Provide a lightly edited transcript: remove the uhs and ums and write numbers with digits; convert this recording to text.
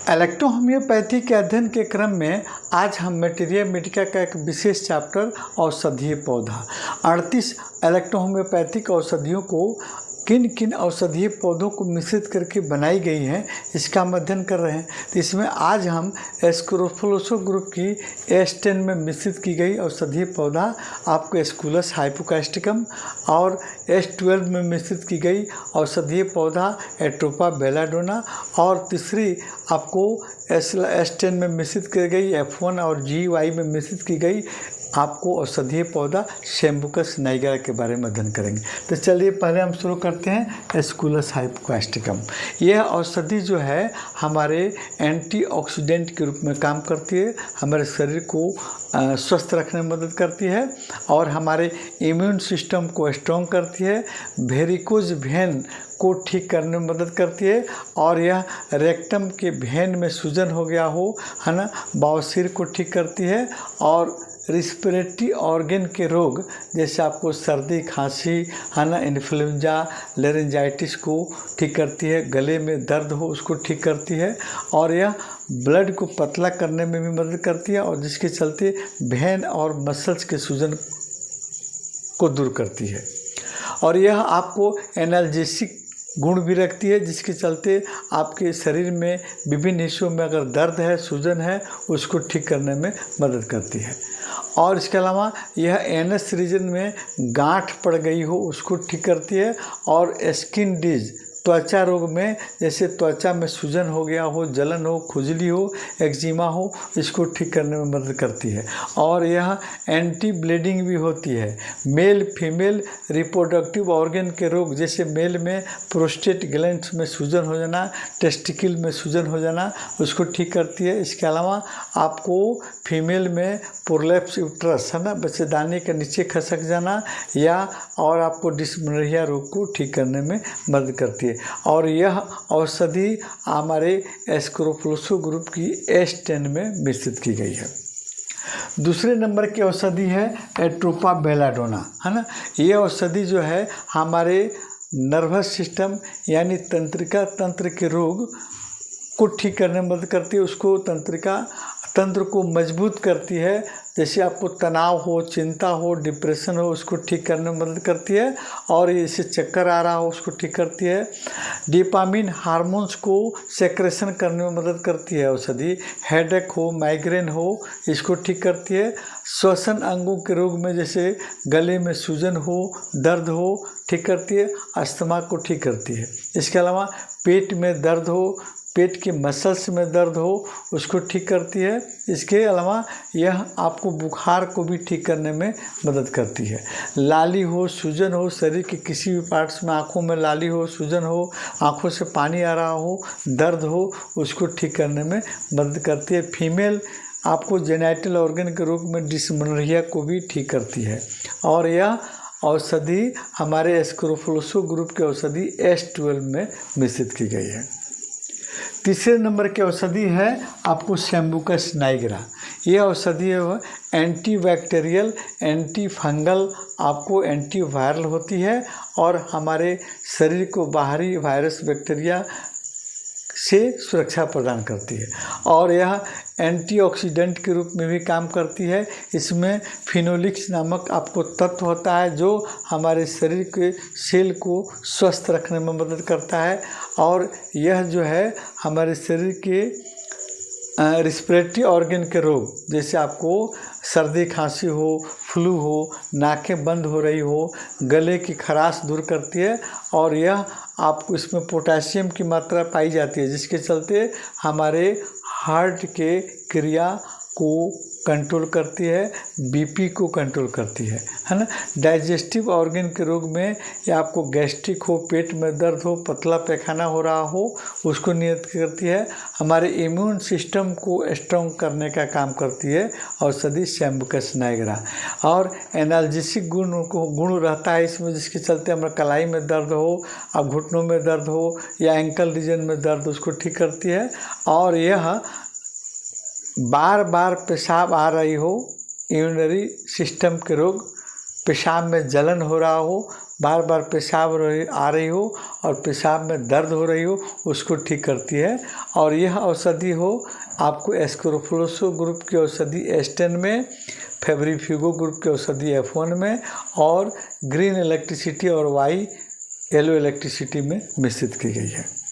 Electrohomoeopathy के अध्ययन के क्रम में आज हम मटेरिया मेडिका का एक विशेष चैप्टर औषधीय पौधा 38 इलेक्ट्रोहोम्योपैथिक औषधियों को किन किन औषधीय पौधों को मिश्रित करके बनाई गई हैं इसका हम अध्ययन कर रहे हैं। तो इसमें आज हम स्क्रोफोलोसा ग्रुप की S10 में मिश्रित की गई औषधीय पौधा आपको एस्कुलस हाइपोकास्टिकम और S12 में मिश्रित की गई औषधीय पौधा एट्रोपा बेलाडोना और तीसरी आपको S10 में मिश्रित की गई F1 और GY में मिश्रित की गई आपको औषधीय पौधा शैम्बुकस नाइगरा के बारे में अध्ययन करेंगे। तो चलिए पहले हम शुरू करते हैं एस्कुलस हाइपोकास्टिकम। यह औषधि जो है हमारे एंटीऑक्सीडेंट के रूप में काम करती है, हमारे शरीर को स्वस्थ रखने में मदद करती है और हमारे इम्यून सिस्टम को स्ट्रॉन्ग करती है, वेरिकोज वेन को ठीक करने में मदद करती है और यह रेक्टम के वेन में सूजन हो गया हो है ना, बवासीर को ठीक करती है और रिस्पिरेटरी ऑर्गन के रोग जैसे आपको सर्दी खांसी है ना, इन्फ्लुएंजा लेरेंजाइटिस को ठीक करती है, गले में दर्द हो उसको ठीक करती है और यह ब्लड को पतला करने में भी मदद करती है और जिसके चलते वेन और मसल्स के सूजन को दूर करती है और यह आपको एनाल्जेसिक गुण भी रखती है जिसके चलते आपके शरीर में विभिन्न हिस्सों में अगर दर्द है सूजन है उसको ठीक करने में मदद करती है और इसके अलावा यह एनस रीजन में गांठ पड़ गई हो उसको ठीक करती है और स्किन डिजीज त्वचा रोग में जैसे त्वचा में सूजन हो गया हो, जलन हो, खुजली हो, एक्जिमा हो, इसको ठीक करने में मदद करती है और यह एंटी ब्लीडिंग भी होती है। मेल फीमेल रिप्रोडक्टिव ऑर्गन के रोग जैसे मेल में प्रोस्टेट ग्लैंड्स में सूजन हो जाना, टेस्टिकल में सूजन हो जाना उसको ठीक करती है। इसके अलावा आपको फीमेल में प्रोलैप्स यूट्रस है ना, बच्चेदानी के नीचे खसक जाना या और आपको डिस्मेनोरिया रोग को ठीक करने में मदद करती है और यह औषधि हमारे स्क्रोफोलोसा ग्रुप की S10 में मिश्रित की गई है। दूसरे नंबर की औषधि है एट्रोपा बेलाडोना है ना। यह औषधि जो है हमारे नर्वस सिस्टम यानी तंत्रिका तंत्र के रोग को ठीक करने में मदद करती है, उसको तंत्रिका तंत्र को मजबूत करती है। जैसे आपको तनाव हो, चिंता हो, डिप्रेशन हो उसको ठीक करने में मदद करती है और जैसे चक्कर आ रहा हो उसको ठीक करती है। डोपामिन हार्मोन्स को सेक्रेशन करने में मदद करती है औषधि। हेडेक हो, माइग्रेन हो इसको ठीक करती है। श्वसन अंगों के रोग में जैसे गले में सूजन हो, दर्द हो ठीक करती है। अस्थमा को ठीक करती है। इसके अलावा पेट में दर्द हो, पेट के मसल्स में दर्द हो उसको ठीक करती है। इसके अलावा यह आपको बुखार को भी ठीक करने में मदद करती है। लाली हो, सूजन हो, शरीर के किसी भी पार्ट्स में आँखों में लाली हो, सूजन हो, आँखों से पानी आ रहा हो, दर्द हो उसको ठीक करने में मदद करती है। फीमेल आपको जेनिटल ऑर्गन के रोग में डिस्मेनोरिया को भी ठीक करती है और यह औषधि हमारे स्क्रोफोलोसा ग्रुप के औषधि S12 में मिश्रित की गई है। तीसरे नंबर की औषधि है आपको शैम्बुकस नाइगरा। ये औषधि एंटी बैक्टीरियल, एंटी फंगल, आपको एंटी वायरल होती है और हमारे शरीर को बाहरी वायरस बैक्टीरिया से सुरक्षा प्रदान करती है और यह एंटीऑक्सीडेंट के रूप में भी काम करती है। इसमें फिनोलिक्स नामक आपको तत्व होता है जो हमारे शरीर के सेल को स्वस्थ रखने में मदद करता है और यह जो है हमारे शरीर के रिस्पिरेटरी ऑर्गन के रोग जैसे आपको सर्दी खांसी हो, फ्लू हो, नाकें बंद हो रही हो, गले की खराश दूर करती है और यह आपको इसमें पोटेशियम की मात्रा पाई जाती है जिसके चलते हमारे हार्ट के क्रिया को कंट्रोल करती है, बीपी को कंट्रोल करती है ना। डाइजेस्टिव ऑर्गन के रोग में या आपको गैस्ट्रिक हो, पेट में दर्द हो, पतला पैखाना हो रहा हो उसको नियंत्रित करती है। हमारे इम्यून सिस्टम को स्ट्रॉन्ग करने का काम करती है औषधि शैम्बुकस नाइगरा और एनाल्जेसिक गुण रहता है इसमें जिसके चलते हमारे कलाई में दर्द हो, अब घुटनों में दर्द हो या एंकल रीजन में दर्द उसको ठीक करती है और यह बार बार पेशाब आ रही हो, यूरिनरी सिस्टम के रोग, पेशाब में जलन हो रहा हो, बार बार पेशाब आ रही हो और पेशाब में दर्द हो रही हो, उसको ठीक करती है। और यह औषधि हो आपको एस्कोरोफ्लोसो ग्रुप की औषधि S10 में, फेब्रिफ्यूगो ग्रुप की औषधि F1 में और ग्रीन इलेक्ट्रिसिटी और वाई येलो इलेक्ट्रिसिटी में मिश्रित की गई है।